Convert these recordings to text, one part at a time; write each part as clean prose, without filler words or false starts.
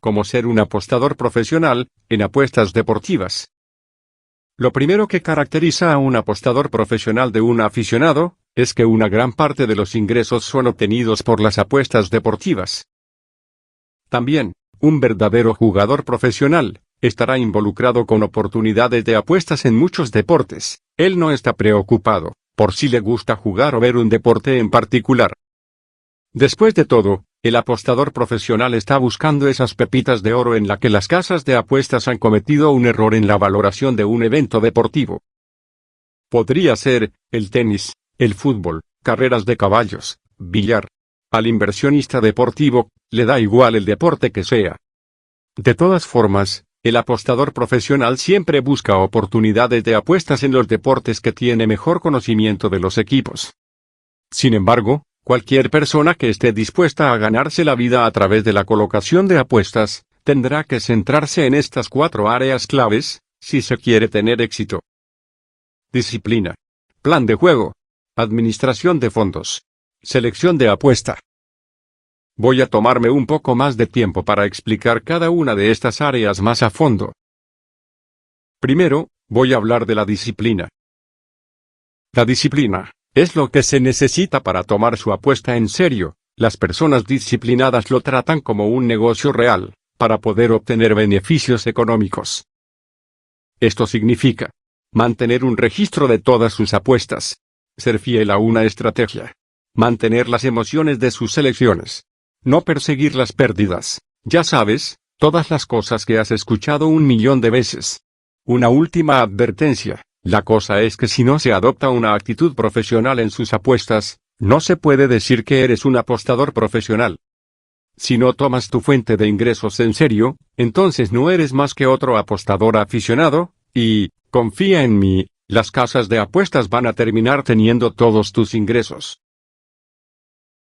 como ser un apostador profesional, en apuestas deportivas. Lo primero que caracteriza a un apostador profesional de un aficionado, es que una gran parte de los ingresos son obtenidos por las apuestas deportivas. También, un verdadero jugador profesional, estará involucrado con oportunidades de apuestas en muchos deportes. Él no está preocupado por si le gusta jugar o ver un deporte en particular. Después de todo, el apostador profesional está buscando esas pepitas de oro en la que las casas de apuestas han cometido un error en la valoración de un evento deportivo. Podría ser el tenis, el fútbol, carreras de caballos, billar. Al inversionista deportivo, le da igual el deporte que sea. De todas formas, el apostador profesional siempre busca oportunidades de apuestas en los deportes que tiene mejor conocimiento de los equipos. Sin embargo, cualquier persona que esté dispuesta a ganarse la vida a través de la colocación de apuestas, tendrá que centrarse en estas 4 áreas claves, si se quiere tener éxito. Disciplina. Plan de juego. Administración de fondos. Selección de apuesta. Voy a tomarme un poco más de tiempo para explicar cada una de estas áreas más a fondo. Primero, voy a hablar de la disciplina. La disciplina es lo que se necesita para tomar su apuesta en serio. Las personas disciplinadas lo tratan como un negocio real, para poder obtener beneficios económicos. Esto significa mantener un registro de todas sus apuestas, ser fiel a una estrategia, mantener las emociones de sus selecciones, no perseguir las pérdidas, ya sabes, todas las cosas que has escuchado 1.000.000 de veces. Una última advertencia, la cosa es que si no se adopta una actitud profesional en sus apuestas, no se puede decir que eres un apostador profesional. Si no tomas tu fuente de ingresos en serio, entonces no eres más que otro apostador aficionado, y, confía en mí, las casas de apuestas van a terminar teniendo todos tus ingresos.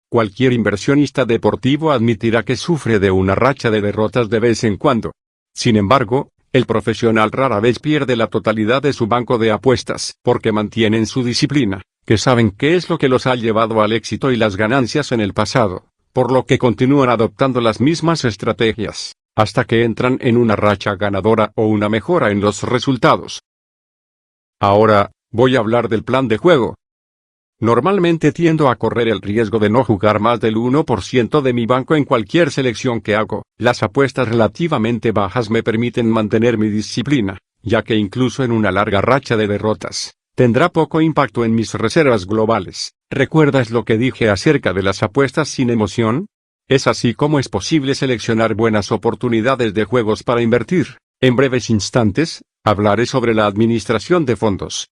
Cualquier inversionista deportivo admitirá que sufre de una racha de derrotas de vez en cuando. Sin embargo, el profesional rara vez pierde la totalidad de su banco de apuestas, porque mantienen su disciplina, que saben qué es lo que los ha llevado al éxito y las ganancias en el pasado, por lo que continúan adoptando las mismas estrategias, hasta que entran en una racha ganadora o una mejora en los resultados. Ahora, voy a hablar del plan de juego. Normalmente tiendo a correr el riesgo de no jugar más del 1% de mi banco en cualquier selección que hago. Las apuestas relativamente bajas me permiten mantener mi disciplina, ya que incluso en una larga racha de derrotas, tendrá poco impacto en mis reservas globales. ¿Recuerdas lo que dije acerca de las apuestas sin emoción? Es así como es posible seleccionar buenas oportunidades de juegos para invertir. En breves instantes, hablaré sobre la administración de fondos.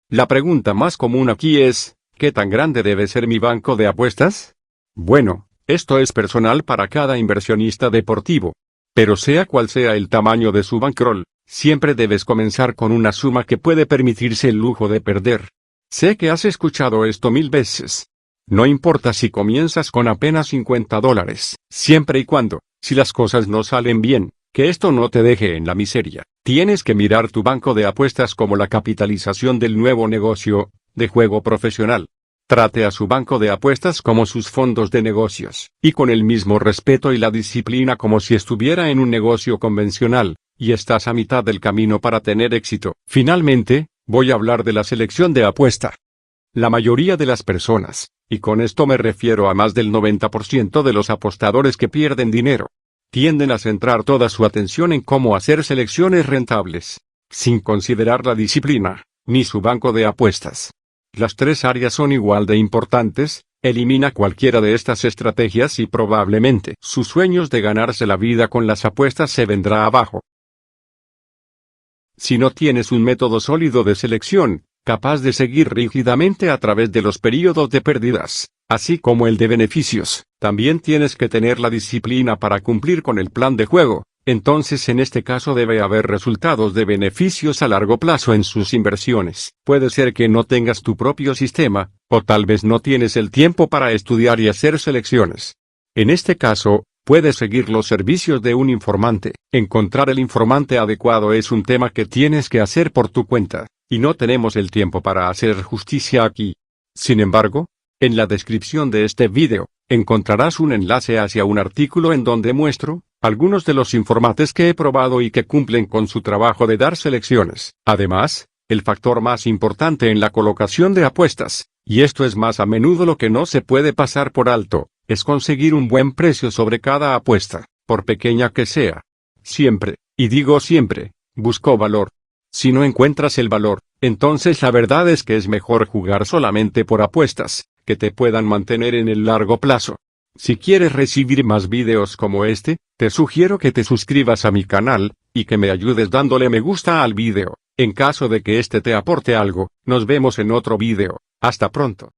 La pregunta más común aquí es, ¿qué tan grande debe ser mi banco de apuestas? Bueno, esto es personal para cada inversionista deportivo. Pero sea cual sea el tamaño de su bankroll, siempre debes comenzar con una suma que puede permitirse el lujo de perder. Sé que has escuchado esto 1000 veces. No importa si comienzas con apenas $50, siempre y cuando, si las cosas no salen bien, que esto no te deje en la miseria. Tienes que mirar tu banco de apuestas como la capitalización del nuevo negocio de juego profesional. Trate a su banco de apuestas como sus fondos de negocios, y con el mismo respeto y la disciplina como si estuviera en un negocio convencional, y estás a mitad del camino para tener éxito. Finalmente, voy a hablar de la selección de apuesta. La mayoría de las personas, y con esto me refiero a más del 90% de los apostadores que pierden dinero, tienden a centrar toda su atención en cómo hacer selecciones rentables, sin considerar la disciplina, ni su banco de apuestas. Las 3 áreas son igual de importantes. Elimina cualquiera de estas estrategias y probablemente sus sueños de ganarse la vida con las apuestas se vendrá abajo. Si no tienes un método sólido de selección, capaz de seguir rígidamente a través de los períodos de pérdidas, así como el de beneficios, también tienes que tener la disciplina para cumplir con el plan de juego. Entonces en este caso debe haber resultados de beneficios a largo plazo en sus inversiones. Puede ser que no tengas tu propio sistema, o tal vez no tienes el tiempo para estudiar y hacer selecciones. En este caso, puedes seguir los servicios de un informante. Encontrar el informante adecuado es un tema que tienes que hacer por tu cuenta, y no tenemos el tiempo para hacer justicia aquí. Sin embargo, en la descripción de este video, encontrarás un enlace hacia un artículo en donde muestro algunos de los informantes que he probado y que cumplen con su trabajo de dar selecciones. Además, el factor más importante en la colocación de apuestas, y esto es más a menudo lo que no se puede pasar por alto, es conseguir un buen precio sobre cada apuesta, por pequeña que sea. Siempre, y digo siempre, busco valor. Si no encuentras el valor, entonces la verdad es que es mejor jugar solamente por apuestas, que te puedan mantener en el largo plazo. Si quieres recibir más videos como este, te sugiero que te suscribas a mi canal, y que me ayudes dándole me gusta al video. En caso de que este te aporte algo, nos vemos en otro video. Hasta pronto.